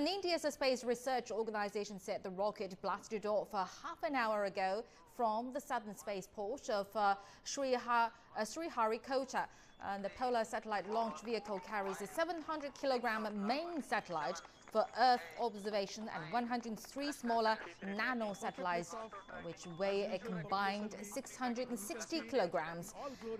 And India's space research organization said the rocket blasted off half an hour ago from the southern spaceport of Sriharikota. And the Polar Satellite Launch Vehicle carries a 700-kilogram main satellite for Earth observation and 103 smaller nano satellites, which weigh a combined 660 kilograms.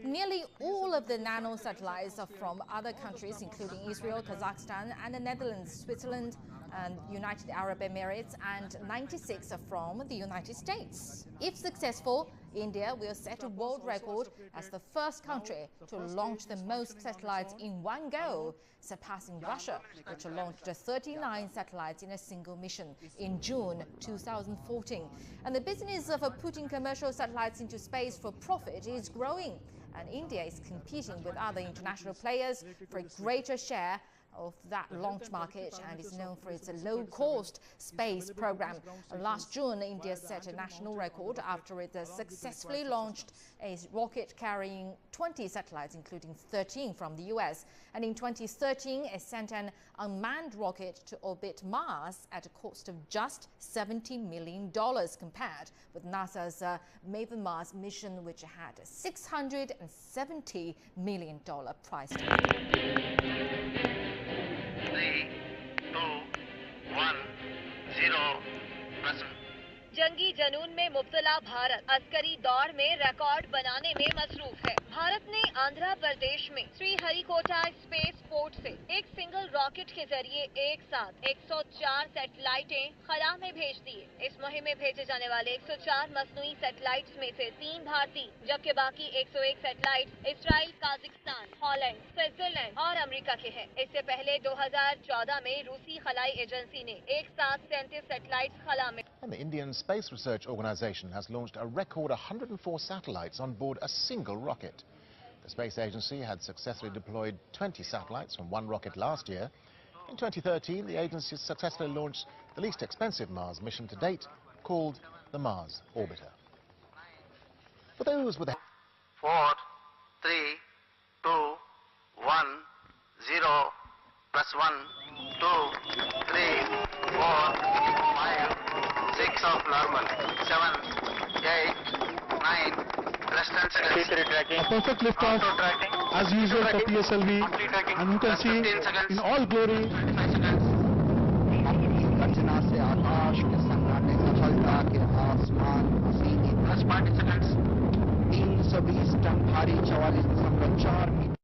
Nearly all of the nano satellites are from other countries, including Israel, Kazakhstan, and the Netherlands, Switzerland, and United Arab Emirates, and 96 are from the United States. If successful, India will set a world record as the first country to launch the most satellites in one go, surpassing Russia, which launched 39 satellites in a single mission in June 2014. And the business of putting commercial satellites into space for profit is growing, and India is competing with other international players for a greater share of that launch market and is known for its low-cost space program. Last June, India set a national record after it successfully launched a rocket carrying 20 satellites, including 13 from the US. And in 2013, it sent an unmanned rocket to orbit Mars at a cost of just $70 million, compared with NASA's Maven Mars mission, which had a $670 million price tag. 3, 2, 1, 0, प्रश्न। जंगी जनून में मुब्तला भारत अस्करी दौर में record बनाने में मसरूफ है। भारत ने आंध्र प्रदेश में श्रीहरिकोटा स्पेस पोर्ट से एक सिंगल रॉकेट के जरिए एक साथ 104 सैटेलाइटें खला में भेज दी। इस मुहिम में भेजे जाने वाले 104 मसनूई सैटेलाइट्स में से 3 भारतीय, जबकि बाकी 101 satellites Israel, Kazakhstan, Holland, Switzerland और अमेरिका के हैं। इससे पहले 2014 में रूसी खलाई एजेंसी ने एक साथ 37 सैटेलाइट्स खला में। And the Indian Space Research Organization has launched a record 104 satellites on board a single rocket. The space agency had successfully deployed 20 satellites from one rocket last year. In 2013, the agency successfully launched the least expensive Mars mission to date, called the Mars Orbiter. For those with 4, 3, 2, 1, 0, plus 1, 2, 3, 4, 5, 6 of normal, 7, 8, 9, distance tracking. A perfect liftoff, as usual for PSLV, and you can see in all glory. 25 seconds. रचना से आकाश के सन्नाटे सफलता के आसमान Hasini Plus 40 seconds. 320 ton भारी 44.4 metre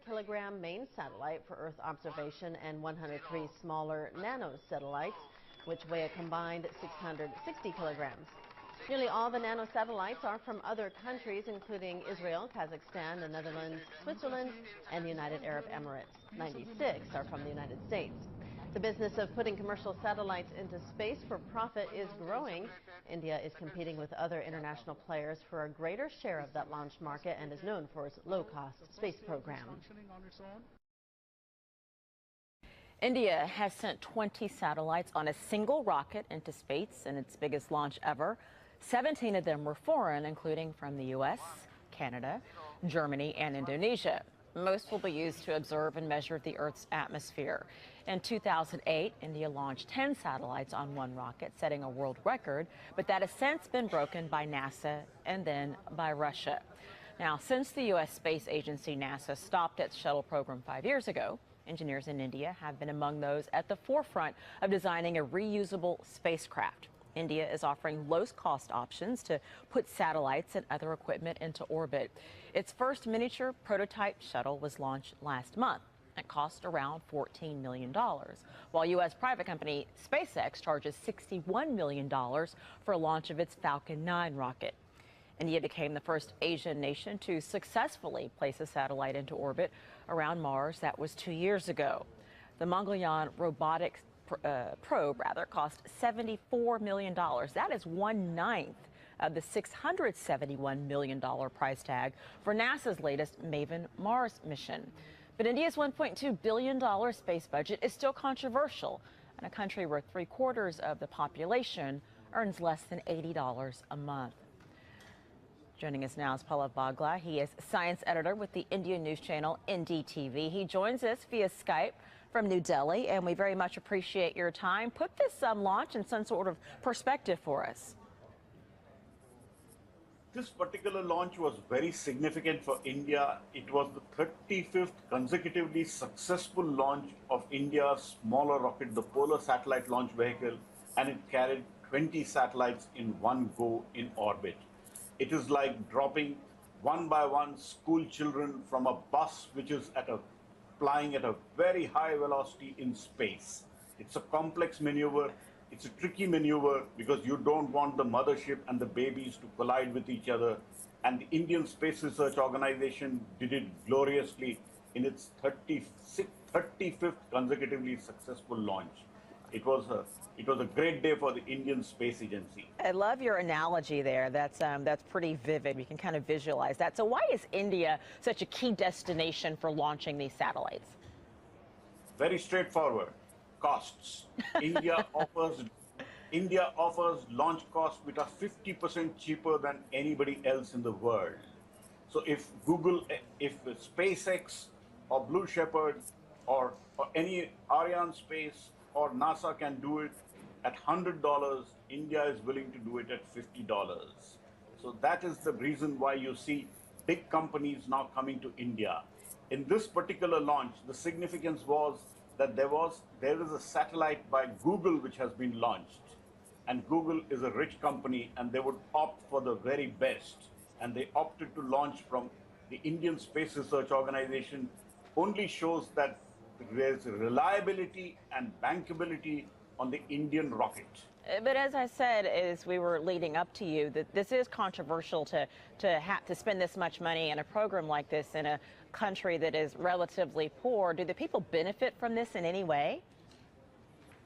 kilogram main satellite for Earth observation and 103 smaller nano satellites, which weigh a combined 660 kilograms. Nearly all the nano satellites are from other countries, including Israel, Kazakhstan, the Netherlands, Switzerland, and the United Arab Emirates. 96 are from the United States. The business of putting commercial satellites into space for profit is growing. India is competing with other international players for a greater share of that launch market and is known for its low-cost space program. India has sent 20 satellites on a single rocket into space in its biggest launch ever. 17 of them were foreign, including from the U.S., Canada, Germany, and Indonesia. Most will be used to observe and measure the Earth's atmosphere. In 2008, India launched 10 satellites on one rocket, setting a world record, but that has since been broken by NASA and then by Russia. Now, since the U.S. space agency NASA stopped its shuttle program 5 years ago, engineers in India have been among those at the forefront of designing a reusable spacecraft. India is offering low-cost options to put satellites and other equipment into orbit. Its first miniature prototype shuttle was launched last month. It cost around $14 million, while U.S. private company SpaceX charges $61 million for a launch of its Falcon 9 rocket. India became the first Asian nation to successfully place a satellite into orbit around Mars. That was 2 years ago. The Mangalyaan robotics probe cost $74 million. That is 1/9 of the $671 million price tag for NASA's latest Maven Mars mission. But India's $1.2 billion space budget is still controversial in a country where 3/4 of the population earns less than $80 a month. Joining us now is Pallav Bagla. He is science editor with the Indian news channel NDTV. He joins us via Skype from New Delhi, and we very much appreciate your time. Put this launch in some sort of perspective for us. This particular launch was very significant for India. It was the 35th consecutively successful launch of India's smaller rocket, the Polar Satellite Launch Vehicle, and it carried 20 satellites in one go in orbit. It is like dropping one by one school children from a bus which is flying at a very high velocity in space. It's a complex maneuver. It's a tricky maneuver because you don't want the mothership and the babies to collide with each other. And the Indian Space Research Organization did it gloriously in its 35th consecutively successful launch. It was a great day for the Indian Space Agency. I love your analogy there. That's pretty vivid. We can kind of visualize that. So why is India such a key destination for launching these satellites? Very straightforward. Costs. India offers launch costs which are 50% cheaper than anybody else in the world. So if SpaceX or Blue Shepard or any Ariane Space or NASA can do it at $100, India is willing to do it at $50. So that is the reason why you see big companies now coming to India. In this particular launch, the significance was that there is a satellite by Google which has been launched. And Google is a rich company and they would opt for the very best. And they opted to launch from the Indian Space Research Organization. Only shows that there's reliability and bankability on the Indian rocket. But as I said, as we were leading up to you, that this is controversial to spend this much money in a program like this in a country that is relatively poor. Do the people benefit from this in any way?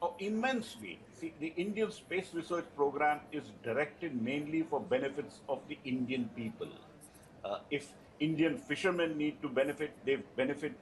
Oh, immensely. See, the Indian Space Research Program is directed mainly for benefits of the Indian people. If Indian fishermen need to benefit, they benefit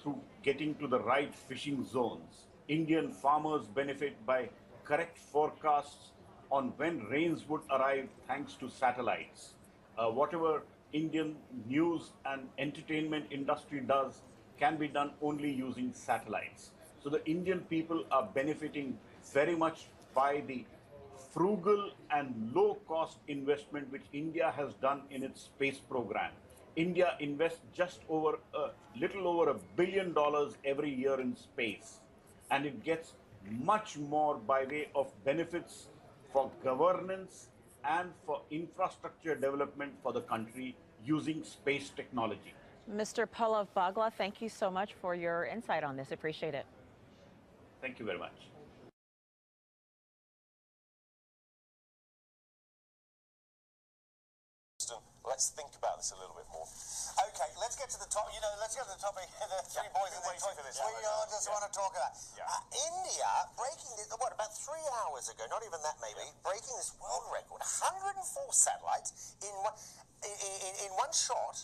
through getting to the right fishing zones. Indian farmers benefit by correct forecasts on when rains would arrive thanks to satellites. Whatever Indian news and entertainment industry does can be done only using satellites. So the Indian people are benefiting very much by the frugal and low-cost investment which India has done in its space program. India invests just over a little over $1 billion every year in space, and it gets much more by way of benefits for governance and for infrastructure development for the country using space technology. Mr. Pallav Bagla, thank you so much for your insight on this. Appreciate it. Thank you very much. Let's think about this a little bit more. Okay, let's get to the top. You know, let's get to the topic. The three boys in the toy for this. We just want to talk about India breaking this, what, about 3 hours ago, not even that maybe, breaking this world record, 104 satellites in one shot.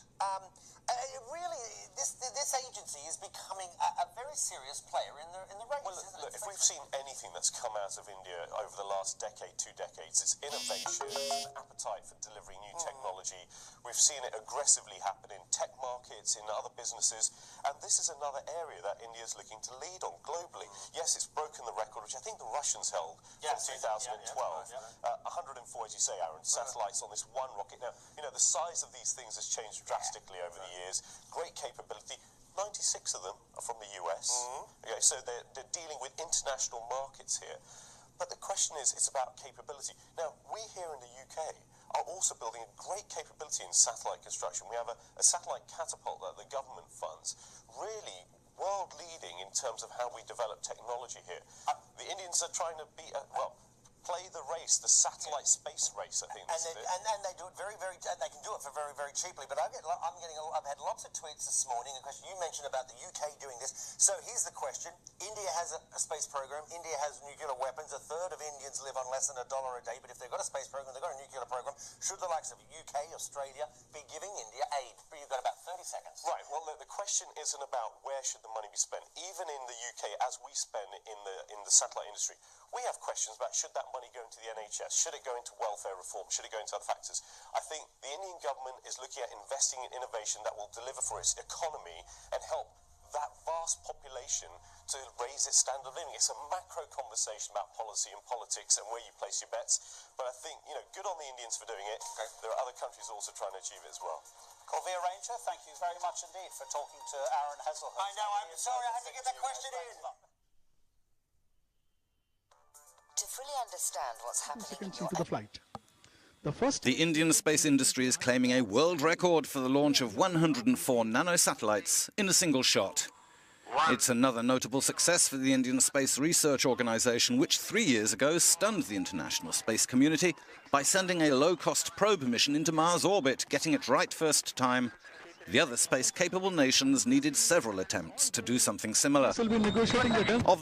Really, this agency is becoming a very serious player in the race. Well, look, if we've seen anything that's come out of India over the last decade, 2 decades, it's innovation, it's an appetite for delivering new technology. We've seen it aggressively happen in tech markets, in other businesses, and this is another area that India is looking to lead on globally. Yes, it's broken the record, which I think the Russians held from 2012. 104, as you say, Aaron, satellites on this one rocket. Now, you know, the size of these things has changed drastically over the years. Great capability. 96 of them are from the US. Okay, so they're dealing with international markets here. But the question is, it's about capability. Now, we here in the UK are also building a great capability in satellite construction. We have a satellite catapult that the government funds, really world-leading in terms of how we develop technology here. The Indians are trying to be, play the race, the satellite space race, I think. And they do it very, they can do it for very, very cheaply. But I've had lots of tweets this morning. A question you mentioned about the UK doing this. So here's the question. India has a space program. India has nuclear weapons. 1/3 of Indians live on less than $1 a day. But if they've got a space program, they've got a nuclear program, should the likes of UK, Australia be giving India aid? But you've got about 30 seconds. Right. Well, the question isn't about where should the money be spent. Even in the UK, as we spend in the satellite industry, we have questions about should that money go into the NHS? Should it go into welfare reform? Should it go into other factors? I think the Indian government is looking at investing in innovation that will deliver for its economy and help that vast population to raise its standard of living. It's a macro conversation about policy and politics and where you place your bets. But I think, you know, good on the Indians for doing it. Okay. There are other countries also trying to achieve it as well. Corvia Ranger, thank you very much indeed for talking to Aaron Hesselhoff. I know, I'm sorry, I had to get that question in. To fully understand what's happening seconds into the flight. The Indian space industry is claiming a world record for the launch of 104 nanosatellites in a single shot. It's another notable success for the Indian Space Research Organisation, which 3 years ago stunned the international space community by sending a low-cost probe mission into Mars orbit, getting it right first time. The other space-capable nations needed several attempts to do something similar. Of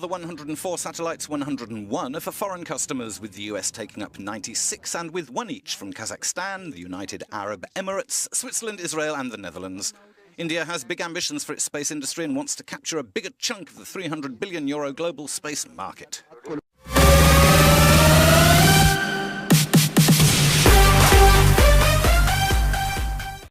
the 104 satellites, 101 are for foreign customers, with the US taking up 96 and with one each from Kazakhstan, the United Arab Emirates, Switzerland, Israel and the Netherlands. India has big ambitions for its space industry and wants to capture a bigger chunk of the €300 billion global space market.